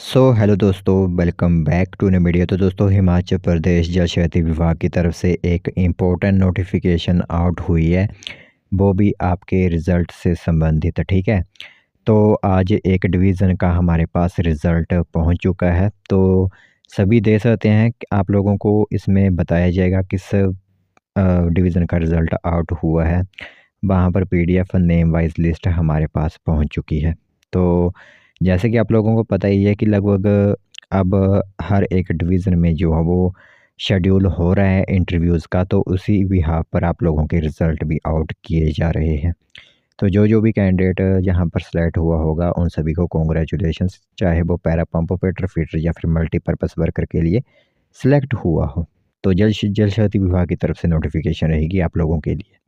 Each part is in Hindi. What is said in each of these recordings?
हेलो दोस्तों, welcome back to new video. तो दोस्तों, हिमाचल प्रदेश जल शक्ति विभाग की तरफ से एक इम्पोर्टेंट नोटिफिकेशन आउट हुई है, वो भी आपके रिज़ल्ट से संबंधित। ठीक है, तो आज एक डिवीज़न का हमारे पास रिज़ल्ट पहुंच चुका है। तो सभी दे सकते हैं कि आप लोगों को इसमें बताया जाएगा किस डिवीज़न का रिज़ल्ट आउट हुआ है। वहाँ पर पीडीएफ नेम वाइज लिस्ट हमारे पास पहुंच चुकी है। तो जैसे कि आप लोगों को पता ही है कि लगभग अब हर एक डिवीज़न में जो है वो शेड्यूल हो रहा है इंटरव्यूज़ का, तो उसी बिहाफ पर आप लोगों के रिज़ल्ट भी आउट किए जा रहे हैं। तो जो भी कैंडिडेट यहाँ पर सेलेक्ट हुआ होगा उन सभी को कॉन्ग्रेचुलेशंस, चाहे वो पैरा पंप ऑपरेटर, फिटर या फिर मल्टीपर्पज़ वर्कर के लिए सिलेक्ट हुआ हो। तो जल शक्ति विभाग की तरफ से नोटिफिकेशन रहेगी आप लोगों के लिए।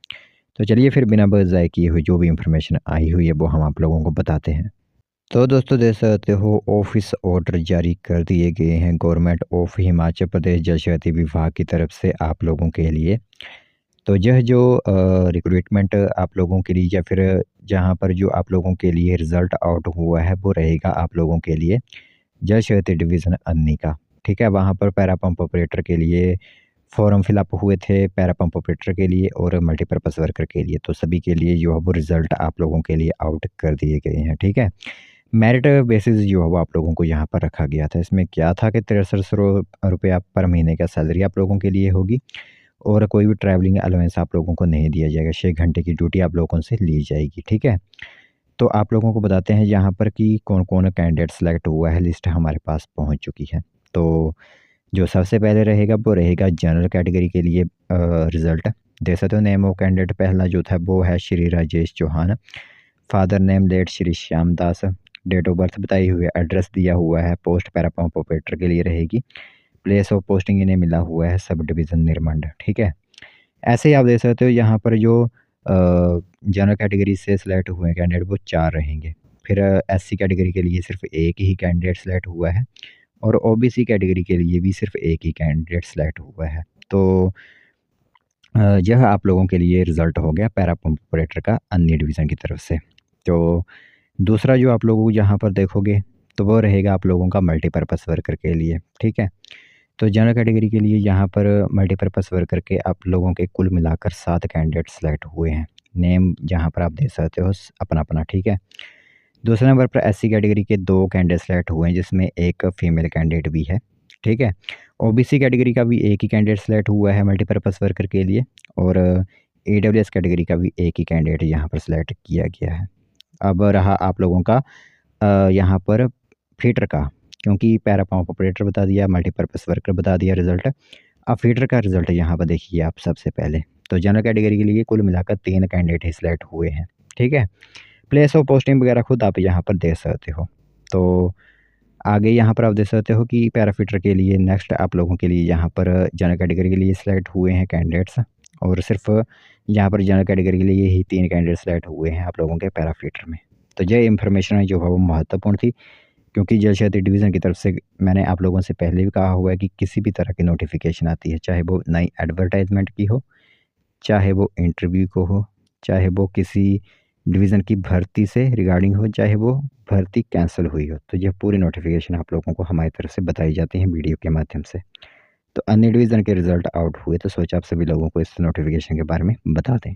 तो चलिए फिर बिना बस ज़ाय किए हुए जो भी इन्फॉर्मेशन आई हुई है वो हम आप लोगों को बताते हैं। तो दोस्तों, देख सकते हो ऑफिस ऑर्डर जारी कर दिए गए हैं गवर्नमेंट ऑफ हिमाचल प्रदेश जल शक्ति विभाग की तरफ से आप लोगों के लिए। तो यह जो रिक्रूटमेंट आप लोगों के लिए या फिर जहाँ पर जो आप लोगों के लिए रिज़ल्ट आउट हुआ है वो रहेगा आप लोगों के लिए जल शक्ति डिवीज़न अन्नी का। ठीक है, वहाँ पर पैरा पंप ऑपरेटर के लिए फॉर्म फिलअप हुए थे, पैरा पंप ऑपरेटर के लिए और मल्टीपर्पज़ वर्कर के लिए। तो सभी के लिए जो है वो रिज़ल्ट आप लोगों के लिए आउट कर दिए गए हैं। ठीक है, मेरिट बेसिस जो है वो आप लोगों को यहाँ पर रखा गया था। इसमें क्या था कि 6300 रुपया पर महीने का सैलरी आप लोगों के लिए होगी और कोई भी ट्रैवलिंग अलाउंस आप लोगों को नहीं दिया जाएगा। 6 घंटे की ड्यूटी आप लोगों से ली जाएगी। ठीक है, तो आप लोगों को बताते हैं यहाँ पर कि कौन-कौन कैंडिडेट सेलेक्ट हुआ है, लिस्ट हमारे पास पहुँच चुकी है। तो जो सबसे पहले रहेगा वो रहेगा जनरल कैटेगरी के लिए रिज़ल्ट। देख सकते हो नेम ऑफ कैंडिडेट पहला जो था वो है Shri Rajesh Chauhan, father name late Shri Shyam Das, date of birth बताई हुई है, एड्रेस दिया हुआ है, पोस्ट पैरा पंप ऑपरेटर के लिए रहेगी, प्लेस ऑफ पोस्टिंग इन्हें मिला हुआ है सब डिवीज़न निरमंड। ठीक है, ऐसे ही आप देख सकते हो यहाँ पर जो जनरल कैटेगरी से सिलेक्ट हुए हैं कैंडिडेट वो 4 रहेंगे। फिर एससी कैटेगरी के लिए सिर्फ एक ही कैंडिडेट सेलेक्ट हुआ है और ओबीसी कैटेगरी के लिए भी सिर्फ एक ही कैंडिडेट सेलेक्ट हुआ है। तो यह आप लोगों के लिए रिज़ल्ट हो गया पैरा पंप ऑपरेटर का अन्य डिवीज़न की तरफ से। तो दूसरा जो आप लोग यहाँ पर देखोगे तो वो रहेगा आप लोगों का मल्टीपर्पज़ वर्कर के लिए। ठीक है, तो जनरल कैटेगरी के लिए यहाँ पर मल्टीपर्पज़ वर्कर के आप लोगों के कुल मिलाकर 7 कैंडिडेट सेलेक्ट हुए हैं। नेम जहाँ पर आप देख सकते हो अपना-अपना। ठीक है, दूसरे नंबर पर एससी कैटेगरी के 2 कैंडिडेट सेलेक्ट हुए हैं जिसमें एक फीमेल कैंडिडेट भी है। ठीक है, ओबीसी कैटेगरी का भी एक ही कैंडिडेट सेलेक्ट हुआ है मल्टीपर्पज़ वर्कर के लिए और ईडब्ल्यूएस कैटेगरी का भी एक ही कैंडिडेट यहाँ पर सेलेक्ट किया गया है। अब रहा आप लोगों का यहाँ पर फीटर का, क्योंकि पैरा पंप ऑपरेटर बता दिया, मल्टीपर्पज़ वर्कर बता दिया रिज़ल्ट। अब फीटर का रिज़ल्ट यहाँ पर देखिए आप सबसे पहले। तो जनरल कैटेगरी के लिए कुल मिलाकर 3 कैंडिडेट ही सिलेक्ट हुए हैं। ठीक है, प्लेस ऑफ पोस्टिंग वगैरह खुद आप यहाँ पर देख सकते हो। तो आगे यहाँ पर आप देख सकते हो कि पैराफिटर के लिए नेक्स्ट आप लोगों के लिए यहाँ पर जनरल कैटेगरी के लिए सिलेक्ट हुए हैं कैंडिडेट्स और सिर्फ यहाँ पर जनरल कैटेगरी के लिए ही 3 कैंडिडेट सिलेक्ट हुए हैं आप लोगों के पैराफिटर में। तो ये इन्फॉर्मेशन है जो है वो महत्वपूर्ण थी, क्योंकि जल शक्ति डिवीज़न की तरफ से मैंने आप लोगों से पहले भी कहा हुआ है कि किसी भी तरह की नोटिफिकेशन आती है, चाहे वो नई एडवर्टाइजमेंट की हो, चाहे वो इंटरव्यू को हो, चाहे वो किसी डिवीज़न की भर्ती से रिगार्डिंग हो, चाहे वो भर्ती कैंसिल हुई हो, तो यह पूरी नोटिफिकेशन आप लोगों को हमारी तरफ से बताई जाती है वीडियो के माध्यम से। तो अन्य डिवीज़न के रिज़ल्ट आउट हुए तो सोचा आप सभी लोगों को इस नोटिफिकेशन के बारे में बता दें।